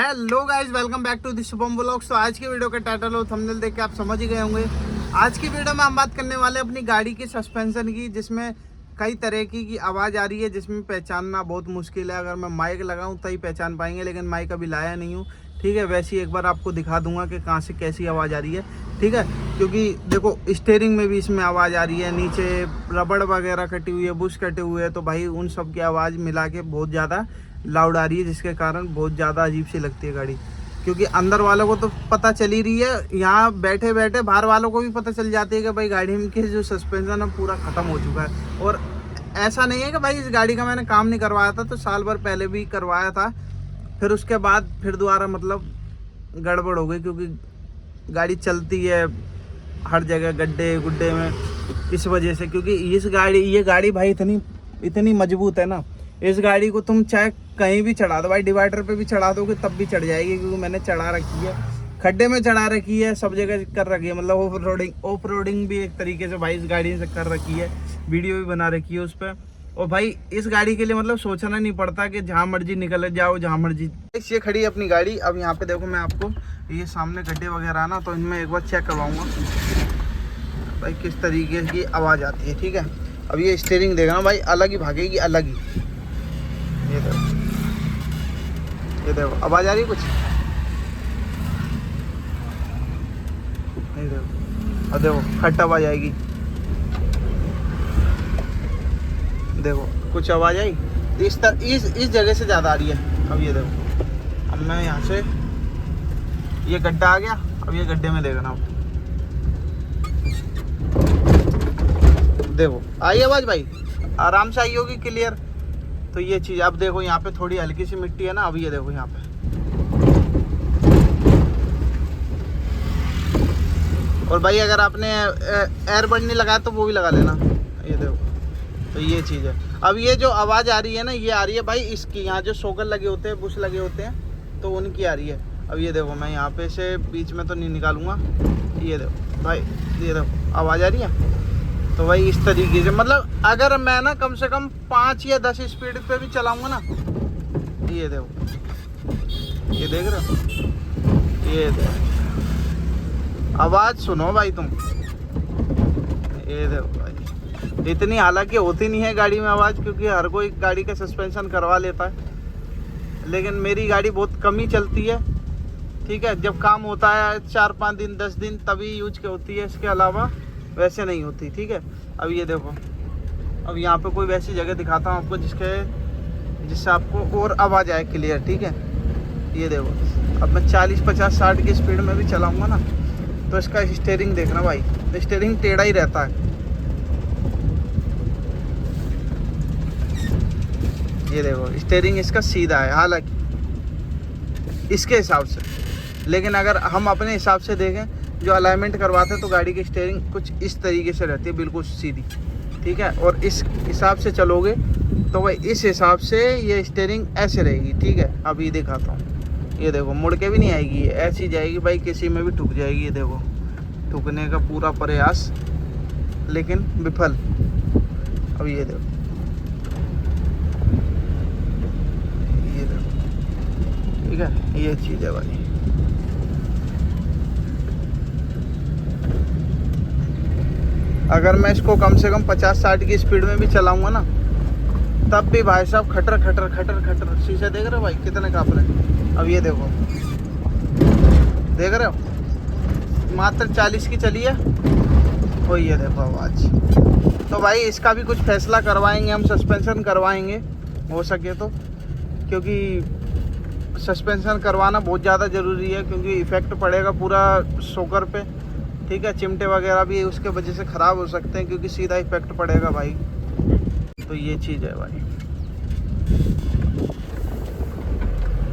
Hello guys, welcome back to the Shubham vlogs. तो आज की वीडियो का टाइटल और थंबनेल देख के आप समझ ही गए होंगे। आज की वीडियो में हम बात करने वाले अपनी गाड़ी की सस्पेंशन की, जिसमें कई तरह की आवाज़ आ रही है, जिसमें पहचानना बहुत मुश्किल है। अगर मैं माइक लगाऊं तभी पहचान पाएंगे, लेकिन माइक अभी लाया नहीं हूँ। ठीक है, वैसे ही एक बार आपको दिखा दूंगा कि कहाँ से कैसी आवाज़ आ रही है। ठीक है, क्योंकि देखो स्टीयरिंग में भी इसमें आवाज़ आ रही है, नीचे रबड़ वगैरह कटी हुई है, बुश कटे हुए हैं, तो भाई उन सब की आवाज़ मिला के बहुत ज़्यादा लाउड आ रही है, जिसके कारण बहुत ज़्यादा अजीब सी लगती है गाड़ी। क्योंकि अंदर वालों को तो पता चल ही रही है, यहाँ बैठे बैठे बाहर वालों को भी पता चल जाती है कि भाई गाड़ी में के जो सस्पेंशन है पूरा ख़त्म हो चुका है। और ऐसा नहीं है कि भाई इस गाड़ी का मैंने काम नहीं करवाया था, तो साल भर पहले भी करवाया था, फिर उसके बाद फिर दोबारा मतलब गड़बड़ हो गई, क्योंकि गाड़ी चलती है हर जगह गड्ढे गुड्ढे में, इस वजह से। क्योंकि ये गाड़ी भाई इतनी मजबूत है ना, इस गाड़ी को तुम चाहे कहीं भी चढ़ा दो भाई, डिवाइडर पे भी चढ़ा दोगे तब भी चढ़ जाएगी, क्योंकि मैंने चढ़ा रखी है, खड्डे में चढ़ा रखी है, सब जगह कर रखी है। मतलब ऑफ रोडिंग भी एक तरीके से भाई इस गाड़ी से कर रखी है, वीडियो भी बना रखी है उस पर। और भाई इस गाड़ी के लिए मतलब सोचना नहीं पड़ता कि जहाँ मर्जी निकल जाओ, जहाँ मर्जी। ये खड़ी है अपनी गाड़ी। अब यहाँ पे देखो, मैं आपको ये सामने गड्ढे वगैरह है ना, तो इनमें एक बार चेक करवाऊंगा भाई किस तरीके की आवाज़ आती है। ठीक है, अब ये स्टीयरिंग देखना भाई, अलग ही भागेगी, अलग ही। ये देखो आवाज़ आ रही है कुछ, नहीं देखो, अब देखो खट आवाज़ आएगी, देखो कुछ आवाज़ आई, इस जगह से ज़्यादा आ रही है। अब ये देखो, अब मैं यहाँ से, ये गड्ढा आ गया, अब ये गड्ढे में देखना, देखो आई आवाज़ भाई, आराम से आई होगी क्लियर। तो ये चीज़ अब देखो, यहाँ पे थोड़ी हल्की सी मिट्टी है ना, अब ये देखो यहाँ पे, और भाई अगर आपने एयरबड नहीं लगाया तो वो भी लगा लेना। ये देखो, तो ये चीज़ है। अब ये जो आवाज़ आ रही है ना, ये आ रही है भाई इसकी, यहाँ जो सोगल लगे होते हैं, बुश लगे होते हैं, तो उनकी आ रही है। अब ये देखो, मैं यहाँ पे से बीच में तो नहीं निकालूंगा, ये देखो भाई, ये देखो आवाज़ आ रही है। तो भाई इस तरीके से, मतलब अगर मैं ना कम से कम 5 या 10 स्पीड पे भी चलाऊंगा ना, ये देखो, ये देख रहे हो, ये देखो आवाज़ सुनो भाई तुम, ये देखो भाई। इतनी हालांकि होती नहीं है गाड़ी में आवाज़, क्योंकि हर कोई गाड़ी का सस्पेंशन करवा लेता है, लेकिन मेरी गाड़ी बहुत कम ही चलती है। ठीक है, जब काम होता है 4-5 दिन 10 दिन तभी यूज के होती है, इसके अलावा वैसे नहीं होती। ठीक है, अब ये देखो, अब यहाँ पे कोई वैसी जगह दिखाता हूँ आपको जिससे आपको और आवाज़ आए क्लियर। ठीक है, ये देखो, अब मैं 40-50-60 की स्पीड में भी चलाऊँगा ना, तो इसका स्टीयरिंग देखना भाई, स्टीयरिंग टेढ़ा ही रहता है। ये देखो स्टीयरिंग इसका सीधा है, हालांकि इसके हिसाब से, लेकिन अगर हम अपने हिसाब से देखें, जो अलाइनमेंट करवाते हैं, तो गाड़ी की स्टीयरिंग कुछ इस तरीके से रहती है, बिल्कुल सीधी। ठीक है, और इस हिसाब से चलोगे तो भाई इस हिसाब से ये स्टीयरिंग ऐसे रहेगी। ठीक है, अब ये दिखाता हूँ, ये देखो मुड़ के भी नहीं आएगी, ये ऐसी जाएगी भाई, किसी में भी ठुक जाएगी। ये देखो, ठुकने का पूरा प्रयास लेकिन विफल। अब ये देखो, ये देखो, ठीक है, ये चीज़ है भाई। अगर मैं इसको कम से कम 50-60 की स्पीड में भी चलाऊंगा ना, तब भी भाई साहब खटर खटर खटर खटर, शीशे देख रहे हो भाई कितने काँप रहे हैं। अब ये देखो, देख रहे हो, मात्र 40 की चली है, और ये देखो आवाज़। तो भाई इसका भी कुछ फैसला करवाएंगे हम, सस्पेंशन करवाएंगे हो सके तो, क्योंकि सस्पेंशन करवाना बहुत ज़्यादा ज़रूरी है, क्योंकि इफ़ेक्ट पड़ेगा पूरा शोकर पे। ठीक है, चिमटे वगैरह भी उसके वजह से ख़राब हो सकते हैं, क्योंकि सीधा इफेक्ट पड़ेगा भाई। तो ये चीज़ है भाई।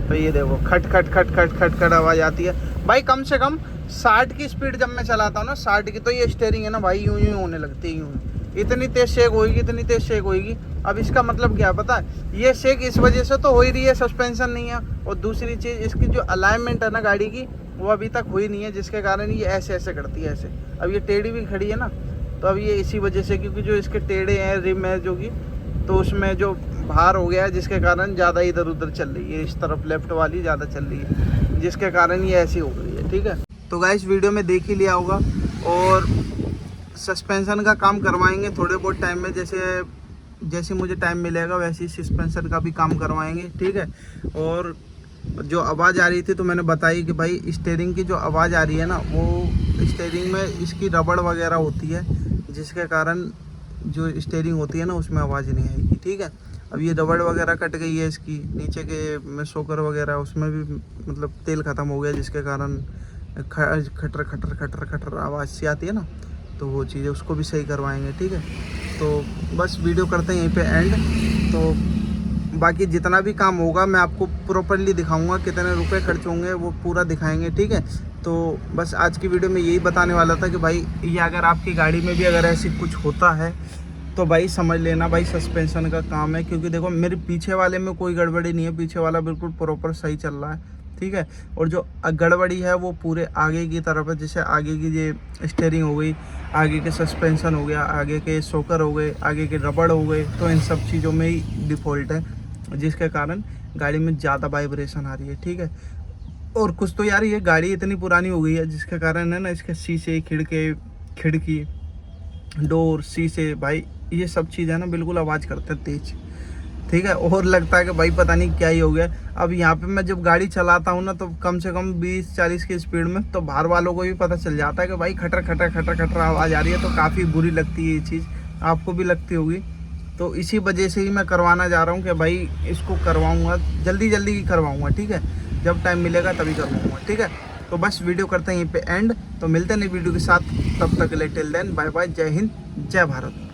तो ये देखो, खट खट खट खट खट खट आवाज़ आती है भाई। कम से कम 60 की स्पीड जब मैं चलाता हूँ ना, 60 की, तो ये स्टीयरिंग है ना भाई, यूं यूं होने लगती है, यूं इतनी तेज़ शेक होगी, इतनी तेज़ शेक होगी। अब इसका मतलब क्या पता है, ये शेक इस वजह से तो हो ही रही है, सस्पेंशन नहीं है, और दूसरी चीज़ इसकी जो अलाइनमेंट है ना गाड़ी की, वो अभी तक हुई नहीं है, जिसके कारण ये ऐसे ऐसे करती है ऐसे। अब ये टेढ़ी भी खड़ी है ना, तो अब ये इसी वजह से, क्योंकि जो इसके टेढ़े हैं रिम है जो कि, तो उसमें जो बाहर हो गया है, जिसके कारण ज़्यादा इधर उधर चल रही है, इस तरफ लेफ्ट वाली ज़्यादा चल रही है, जिसके कारण ये ऐसी हो गई है। ठीक है, तो गाइस वीडियो में देख ही लिया होगा। और सस्पेंशन का काम करवाएंगे थोड़े बहुत टाइम में, जैसे मुझे टाइम मिलेगा वैसे ही सस्पेंशन का भी काम करवाएंगे। ठीक है, और जो आवाज़ आ रही थी तो मैंने बताई कि भाई स्टीयरिंग की जो आवाज़ आ रही है ना, वो स्टीयरिंग में इसकी रबड़ वगैरह होती है, जिसके कारण जो स्टीयरिंग होती है ना उसमें आवाज़ नहीं आएगी। ठीक है, अब ये रबड़ वगैरह कट गई है इसकी, नीचे के में शोकर वगैरह उसमें भी मतलब तेल ख़त्म हो गया, जिसके कारण खटर खटर खटर खटर आवाज़ सी आती है ना, तो वो चीज़ें उसको भी सही करवाएंगे। ठीक है, तो बस वीडियो करते हैं यहीं पे एंड। तो बाकी जितना भी काम होगा मैं आपको प्रॉपरली दिखाऊंगा, कितने रुपए खर्च होंगे वो पूरा दिखाएंगे। ठीक है, तो बस आज की वीडियो में यही बताने वाला था कि भाई ये अगर आपकी गाड़ी में भी अगर ऐसी कुछ होता है तो भाई समझ लेना भाई सस्पेंशन का काम है, क्योंकि देखो मेरे पीछे वाले में कोई गड़बड़ी नहीं है, पीछे वाला बिल्कुल प्रॉपर सही चल रहा है। ठीक है, और जो गड़बड़ी है वो पूरे आगे की तरफ है, जैसे आगे की ये स्टीयरिंग हो गई, आगे के सस्पेंशन हो गया, आगे के शॉकर हो गए, आगे के रबड़ हो गए, तो इन सब चीज़ों में ही डिफ़ॉल्ट है, जिसके कारण गाड़ी में ज़्यादा वाइब्रेशन आ रही है। ठीक है, और कुछ तो यार ये गाड़ी इतनी पुरानी हो गई है, जिसके कारण है ना इसके शीशे खिड़की डोर शीशे भाई ये सब चीज़ें ना बिल्कुल आवाज़ करते हैं तेज। ठीक है, और लगता है कि भाई पता नहीं क्या ही हो गया। अब यहाँ पे मैं जब गाड़ी चलाता हूँ ना तो कम से कम 20-40 की स्पीड में, तो बाहर वालों को भी पता चल जाता है कि भाई खटर खटर खटर खटर आवाज़ आ रही है, तो काफ़ी बुरी लगती है ये चीज़, आपको भी लगती होगी। तो इसी वजह से ही मैं करवाना जा रहा हूँ कि भाई इसको करवाऊँगा, जल्दी जल्दी ही करवाऊँगा। ठीक है, जब टाइम मिलेगा तभी करवाऊँगा। ठीक है, तो बस वीडियो करते हैं यहीं पे एंड, तो मिलते हैं नई वीडियो के साथ, तब तक के लिए टिल देन बाय बाय, जय हिंद जय भारत।